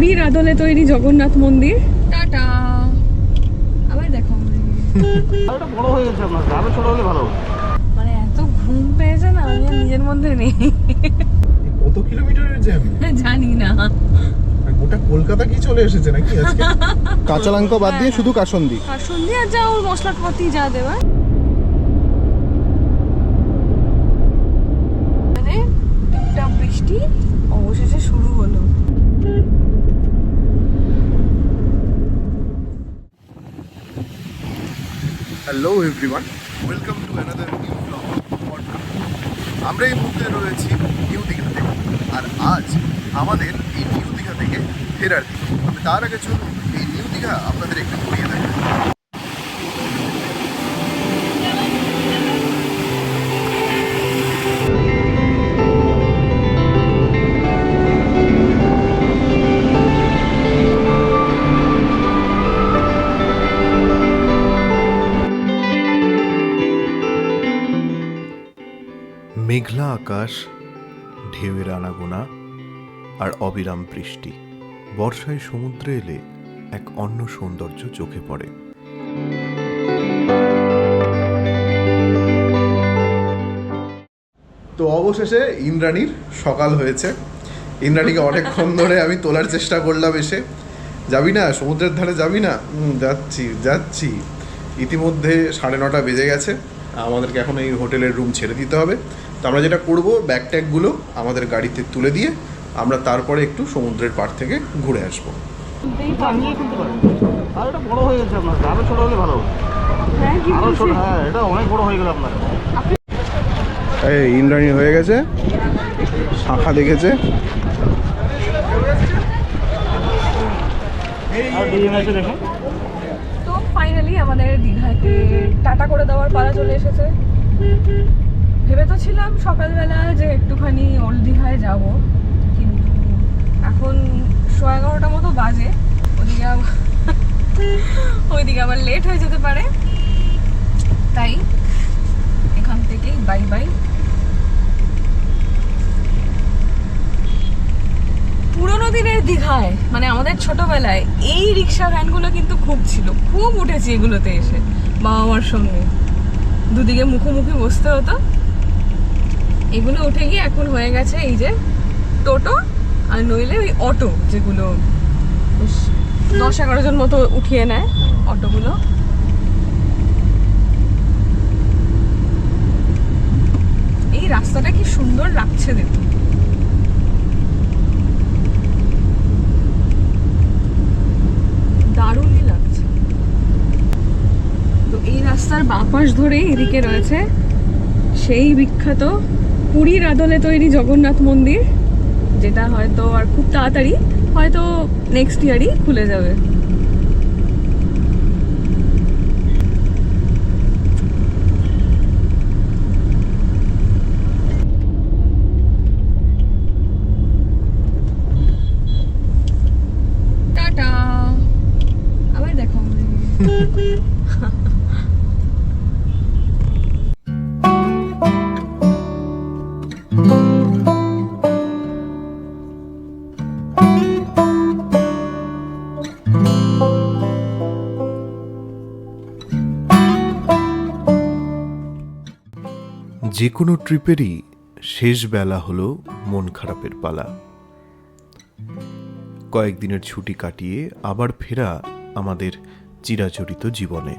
পুরীর আদলে তৈরি জগন্নাথ মন্দির। টাটা, আবার দেখো। আরেকটা বড় হয়ে গেছে আপনার, আরো ছোট হলে ভালো। মানে এত ঘুম পেয়েছে না, আমি আর নিজের মধ্যে নেই। কত কিলোমিটারের জ্যাম জানি না, গোটা কলকাতা কি চলে এসেছে নাকি আজকে? কাঁচা লঙ্কা বাদ দিয়ে শুধু কাসন্দি। কাসন্দি আর যা ওর মশলাপাতি যা দেওয়া। মানে একটা বৃষ্টি অবশেষে শুরু হলো। Hello everyone, welcome to another new blog podcast. আমরা এই মুহূর্তে রয়েছি নিউ দীঘাতে, আর আজ আমাদের এই নিউ দীঘা থেকে ফেরার দিন। তবে তার আগে চলুন এই নিউ দীঘা আপনাদের একটু ঘুরিয়ে দেখাই। মেঘলা আকাশ, ঢেউয়ের আনাগোনা আর অবিরাম বৃষ্টি। বর্ষায় সমুদ্রে এলে এক অন্য সৌন্দর্য চোখে পড়ে। তো অবশেষে ইন্দ্রাণীর সকাল হয়েছে। ইন্দ্রাণীকে অনেকক্ষণ ধরে আমি তোলার চেষ্টা করলাম, এসে যাবি না সমুদ্রের ধারে যাবি না? যাচ্ছি যাচ্ছি। ইতিমধ্যে 9:30 বেজে গেছে, আমাদেরকে এখন এই হোটেলের রুম ছেড়ে দিতে হবে। তো আমরা যেটা করব, ব্যাগ ট্যাগগুলো আমাদের গাড়িতে তুলে দিয়ে আমরা তারপরে একটু সমুদ্রের পাড় থেকে ঘুরে আসবো। আরেকটা বড় হয়ে গেছে আপনার, আরো ছোট হলে ভালো। আরো ছোট, হ্যাঁ এটা অনেক বড় হয়ে গেল আপনার। এই ইন্দ্রাণী হয়ে গেছে, শাখা দেখেছে। তো ফাইনালি আমাদের দীঘাতে টাটা করে দেওয়ার পালা চলে এসেছে। ভেবে তো ছিলাম সকালবেলা যে একটুখানি ওল্ড দীঘায় যাব, কিন্তু এখন 11:30 মতো বাজে। ওইদিকে আবার লেট হয়ে যেতে পারে, তাই এখান থেকেই বাই বাই। পুরোনো দিনের দীঘায়, মানে আমাদের ছোটবেলায় এই রিক্সা ভ্যানগুলো কিন্তু খুব ছিল, খুব উঠেছি এগুলোতে এসে বাবা মার সঙ্গে। দুদিকে মুখোমুখি বসতে হতো। এগুলো উঠে গিয়ে এখন হয়ে গেছে এই যে টোটো, আর নইলে ওই অটো, যেগুলো 10-11 জন মতো উঠিয়ে নেয় অটোগুলো। এই রাস্তাটা কি সুন্দর লাগছে দেখুন। দারুণই লাগছে। তো এই রাস্তার বাঁ পাশ ধরে এদিকে রয়েছে সেই বিখ্যাত পুরীর আদলে তৈরি জগন্নাথ মন্দির, যেটা হয়তো আর খুব তাড়াতাড়ি, হয়তো নেক্সট ইয়ারই খুলে যাবে। টাটা, আবার দেখো। যে কোনো ট্রিপেরই শেষ বেলা হলো মন খারাপের পালা। কয়েকদিনের ছুটি কাটিয়ে আবার ফেরা আমাদের চিরাচরিত জীবনে।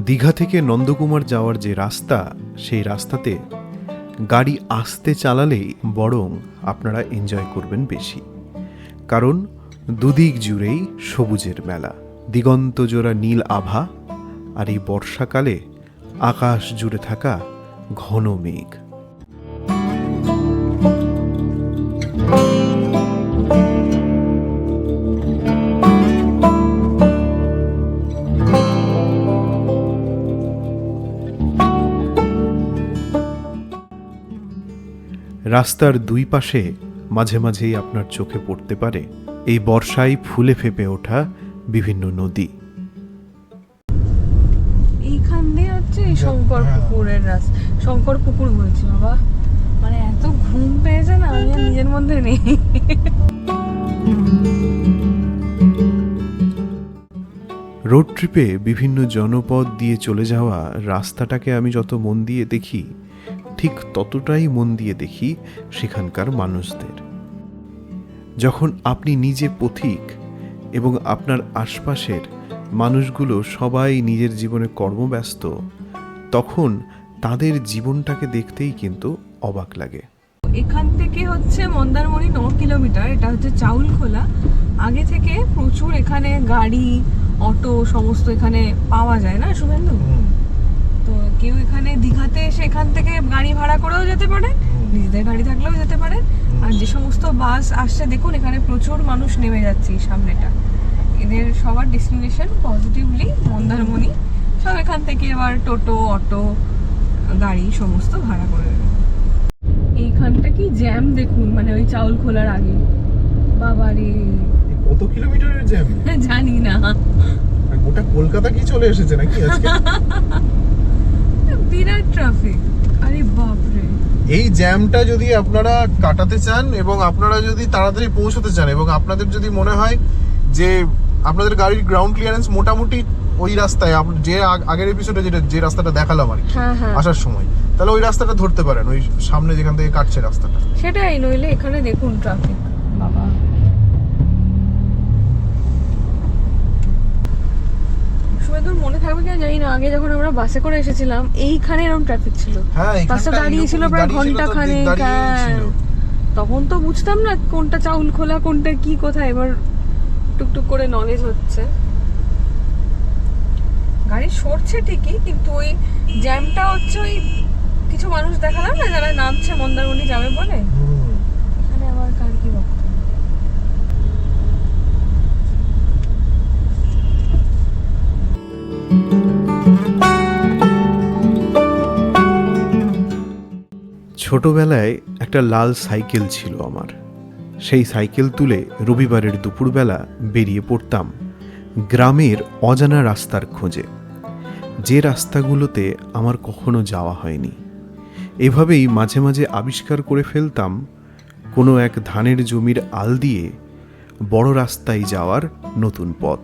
দীঘা থেকে নন্দকুমার যাওয়ার যে রাস্তা, সেই রাস্তাতে গাড়ি আস্তে চালালেই বরং আপনারা এনজয় করবেন বেশি, কারণ দুদিক জুড়েই সবুজের মেলা, দিগন্ত জোড়া নীল আভা, আর এই বর্ষাকালে আকাশ জুড়ে থাকা ঘন মেঘ। রাস্তার দুই পাশে মাঝে মাঝেই আপনার চোখে পড়তে পারে এই বর্ষায় ফুলে ফেপে ওঠা বিভিন্ন নদী। এইখান দিয়ে হচ্ছে এই শঙ্কর পুকুরের রাস্তা। শঙ্কর পুকুর বলছি বাবা, মানে এত ঘুম পেয়েছে না, আমি আর নিজের মধ্যে নেই। রোড ট্রিপে বিভিন্ন জনপদ দিয়ে চলে যাওয়া রাস্তাটাকে আমি যত মন দিয়ে দেখি, ঠিক ততটাই মন দিয়ে দেখি সেখানকার মানুষদের। যখন আপনি নিজে পথিক এবং আপনার আশপাশের মানুষগুলো সবাই নিজের জীবনে কর্মব্যস্ত, তখন তাদের জীবনটাকে দেখতেই কিন্তু অবাক লাগে। এখান থেকে হচ্ছে মন্দারমণি 9 কিলোমিটার। এটা হচ্ছে চাউলখোলা। আগে থেকে প্রচুর এখানে গাড়ি, অটো সমস্ত এখানে পাওয়া যায় না শুভেন্দু? তো কেউ এখানে দীঘাতে এসে এখান থেকে গাড়ি ভাড়া করেও যেতে পারে, নিজেদের গাড়ি থাকলেও যেতে পারে। আর যে সমস্ত বাস আসছে দেখুন, এখানে প্রচুর মানুষ নেমে যাচ্ছে এই সামনেটা। এদের সবার ডেস্টিনেশন পজিটিভলি মন্দারমণি। সব এখান থেকে এবার টোটো, অটো, গাড়ি সমস্ত ভাড়া করে দেবে। এইখানটা কি জ্যাম দেখুন, মানে ওই চাউলখোলার আগে। বাবারে, কত কিলোমিটারের জ্যাম জানি না, গোটা কলকাতা কি চলে এসেছে নাকি আজকে? বিরাট ট্রাফিক। আরে বাপরে, এই জ্যামটা যদি আপনারা কাটাতে চান এবং আপনারা যদি তাড়াতাড়ি পৌঁছতে চান এবং আপনাদের যদি মনে হয় যে আপনাদের গাড়ির গ্রাউন্ড ক্লিয়ারেন্স মোটামুটি ওই রাস্তায়, যে আগের এপিসোডে যে রাস্তাটা দেখালাম আর কি আসার সময়, তাহলে ওই রাস্তাটা ধরতে পারেন, ওই সামনে যেখান থেকে কাটছে রাস্তাটা। সেটাই, নইলে এখানে দেখুন ট্রাফিক বাবা। সুমেদুর মনে থাকবে কিনা জানি না, আগে যখন আমরা বাসে করে এসেছিলাম এইখানে এরকম ট্রাফিক ছিল। বাসটা দাঁড়িয়ে ছিল প্রায় ঘন্টা খানেক। তখন তো বুঝতাম না কোনটা চাউলখোলা, কোনটা কি, কোথায়। এবার টুকটুক করে নলেজ হচ্ছে। গাড়ি সরছে ঠিকই, কিন্তু ওই জ্যামটা হচ্ছে ওই কিছু মানুষ দেখালাম না যারা নামছে মন্দারমণি যাবে বলে, এখানে আবার কার কি বক্তব্য। ছোটবেলায় একটা লাল সাইকেল ছিল আমার। সেই সাইকেল তুলে রবিবারের দুপুরবেলা বেরিয়ে পড়তাম গ্রামের অজানা রাস্তার খোঁজে, যে রাস্তাগুলোতে আমার কখনো যাওয়া হয়নি। এভাবেই মাঝে মাঝে আবিষ্কার করে ফেলতাম কোনো এক ধানের জমির আল দিয়ে বড় রাস্তায় যাওয়ার নতুন পথ।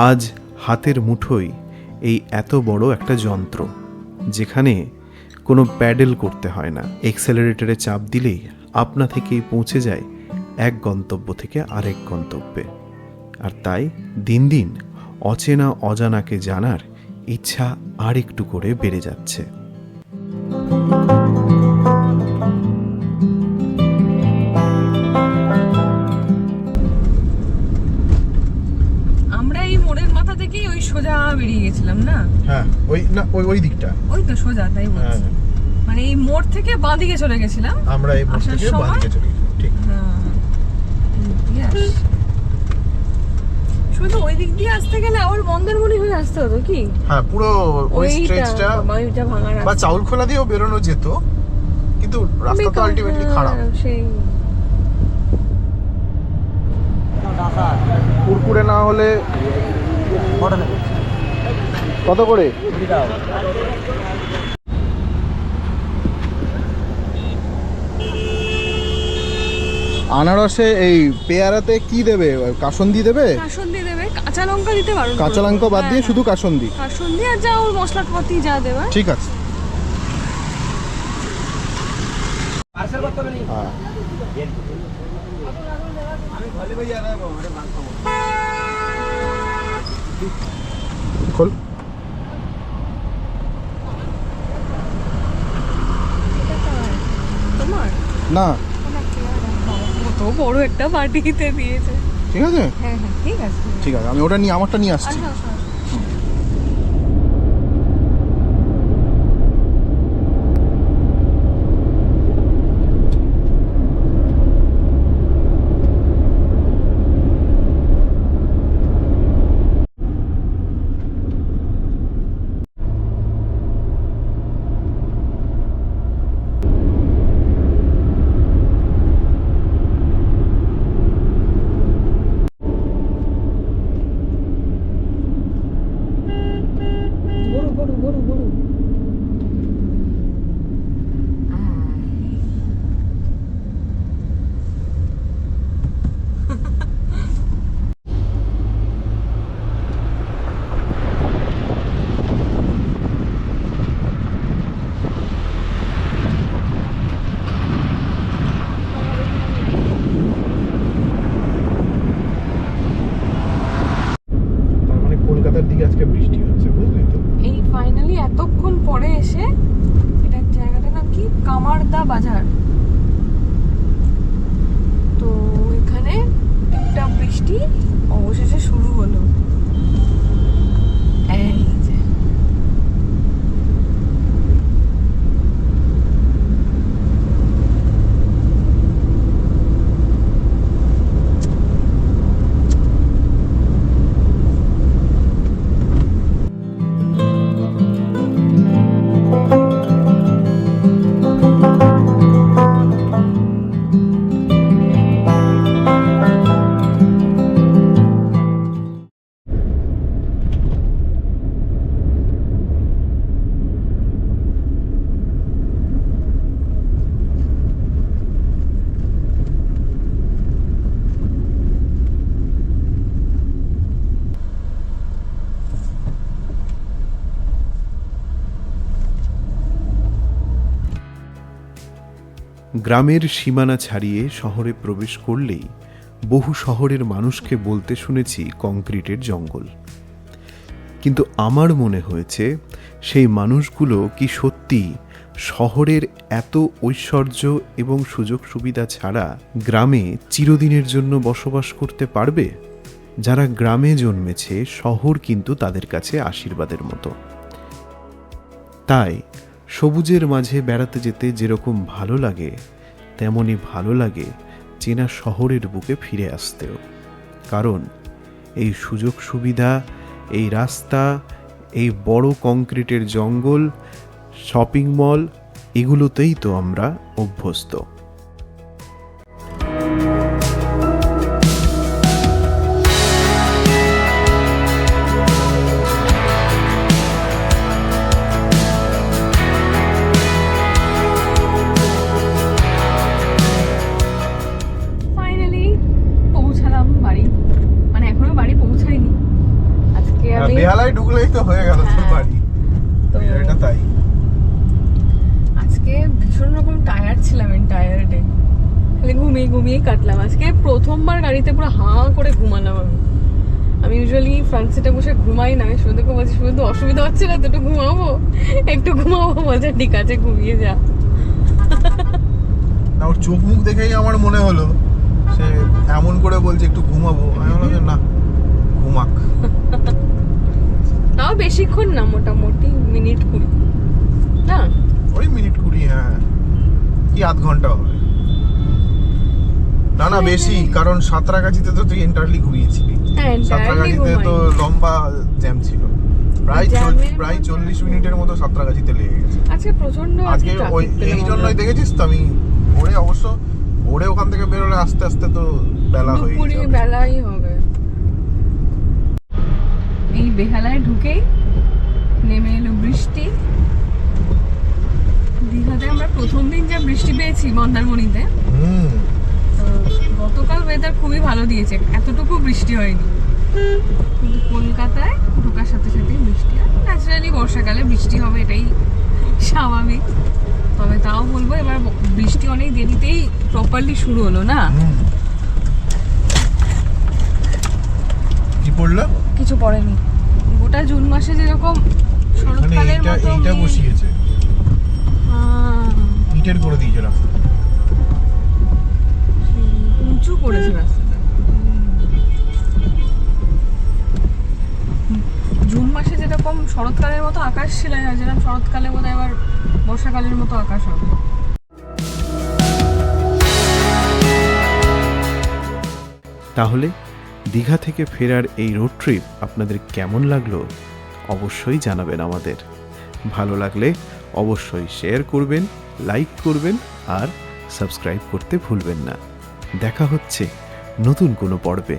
আজ হাতের মুঠোয় এই এত বড় একটা যন্ত্র, যেখানে কোনো প্যাডেল করতে হয় না, এক্সেলারেটরে চাপ দিলেই আপনা থেকেই পৌঁছে যায় এক গন্তব্য থেকে আরেক গন্তব্যে। আর তাই দিন দিন অচেনা অজানাকে জানার ইচ্ছা আর একটু করে বেড়ে যাচ্ছে। আমরা এই মোড়ের মাথা থেকেই ওই সোজা বেরিয়ে গেছিলাম না? হ্যাঁ, ওই দিকটা, ওই তো সোজা, তাই বলছি। মানে এই মোড় থেকে বাঁ দিকে চলে গেছিলাম আমরা, এই মোড় থেকে বাঁ দিকে চলে গেছিলাম। ঠিক। শুধু ওই দিক দিয়ে আসতে গেলে আবার মন্দারমণি হয়ে আসতে হতো কি? হ্যাঁ, পুরো ওই স্ট্রেচটা বা চাউলখোলা দিয়েও বেরোনো যেত, কিন্তু রাস্তা তো আলটিমেটলি খারাপ। সেই কুরকুরে না হলে কত করে? আনারসে এই পেয়ারাতে কি দেবে? কাসুন্দি দেবে? কাসুন্দি দেবে, কাঁচা লঙ্কা দিতে পারো। কাঁচা লঙ্কা বাদ দিয়ে শুধু কাসুন্দি? কাসুন্দি আর যা ওর মশলাপাতি যা দেবে। ঠিক আছে। খোল। তোমার না, কত বড় একটা পার্টিতে দিয়েছে। ঠিক আছে, হ্যাঁ হ্যাঁ ঠিক আছে, ঠিক আছে, আমি ওটা নিয়ে আমারটা নিয়ে আসছি। বাজার। তো এখানে একটা বৃষ্টি অবশেষে শুরু হলো। এই যে গ্রামের সীমানা ছাড়িয়ে শহরে প্রবেশ করলেই বহু শহরের মানুষকে বলতে শুনেছি কংক্রিটের জঙ্গল। কিন্তু আমার মনে হয়েছে সেই মানুষগুলো কি সত্যি শহরের এত ঐশ্বর্য এবং সুযোগ সুবিধা ছাড়া গ্রামে চিরদিনের জন্য বসবাস করতে পারবে? যারা গ্রামে জন্মেছে, শহর কিন্তু তাদের কাছে আশীর্বাদের মতো। তাই সবুজের মাঝে বেড়াতে যেতে যেরকম ভালো লাগে, তেমনই ভালো লাগে চেনা শহরের বুকে ফিরে আসতেও। কারণ এই সুযোগ সুবিধা, এই রাস্তা, এই বড় কংক্রিটের জঙ্গল, শপিং মল, এগুলোতেই তো আমরা অভ্যস্ত। ফাইনালি পৌঁছালাম বাড়ি, মানে এখনো বাড়ি পৌঁছাইনি। আজকে আমি বেহালায় ঢুকলেই তো হয়ে গেল তোর বাড়ি। তো এটা তাই। আজকে ভীষণ রকম টায়ার্ড ছিলাম, এন্টায়ার ডে খালি ঘুমিয়ে ঘুমিয়ে কাটলাম। আজকে প্রথমবার গাড়িতে পুরো হাঁ করে ঘুমালাম আমি ইউজুয়ালি ফ্রন্ট সিটে বসে ঘুমাই না। শুধু বলছি শুধু অসুবিধা হচ্ছে না তো একটু ঘুমাবো বলছে ঠিক আছে ঘুমিয়ে যা। না, ওর চোখ মুখ দেখেই আমার মনে হলো সে এমন করে বলছে একটু ঘুমাবো। আমি বললাম যে না, ঘুমাক। তাও বেশিক্ষণ না, মোটামুটি মিনিট 20 না, ওই মিনিট 20, হ্যাঁ, কি আধ ঘন্টা হবে। না না বেশি, কারণ সাঁতরাগাছিতে তো তুই এন্টারলি ঘুমিয়েছিলি। হ্যাঁ, entirely সাঁতরাগাছিতে তো ঘুমাইনি। লম্বা জ্যাম ছিল, প্রায় জ্যামের 40 মিনিটের মতো সাঁতরাগাছিতে লেগে গেছে। আজকে প্রচন্ড আজকে ওই এই জন্যই দেখেছিস তো, আমি ভোরে অবশ্য ভোরে ওখান থেকে বেরোলে আস্তে আস্তে তো বেলা হয়ে দুপুরে যাবে। বেলাই হবে। এই বেহালায় ঢুকেই নেমে এলো বৃষ্টি। দীঘাতে আমরা প্রথম দিন যা বৃষ্টি পেয়েছি মন্দারমণিতে, তো গতকাল ওয়েদার খুবই ভালো দিয়েছে, এতটুকু বৃষ্টি হয়নি। কিন্তু কলকাতায় ঢোকার সাথে সাথে বৃষ্টি, আর ন্যাচারালি বর্ষাকালে বৃষ্টি হবে, এটাই স্বাভাবিক। তবে তাও বলবো এবার বৃষ্টি অনেক দেরিতেই প্রপারলি শুরু হলো না। কি পড়লো? কিছু পড়েনি। গোটা জুন মাসে যেরকম শরৎকালের মতো এইটা বসিয়েছে, হ্যাঁ, ইটের করে দিয়েছে রাস্তা, উঁচু করেছে রাস্তাটা। জুন মাসে যেরকম শরৎকালের মতো আকাশ ছিল, যেরকম শরৎকালে বোধহয় এবার বর্ষাকালের মতো আকাশ হবে। তাহলে দীঘা থেকে ফেরার এই রোড ট্রিপ আপনাদের কেমন লাগলো অবশ্যই জানাবেন আমাদের। ভালো লাগলে অবশ্যই শেয়ার করবেন, লাইক করবেন আর সাবস্ক্রাইব করতে ভুলবেন না। দেখা হচ্ছে নতুন কোনো পর্বে।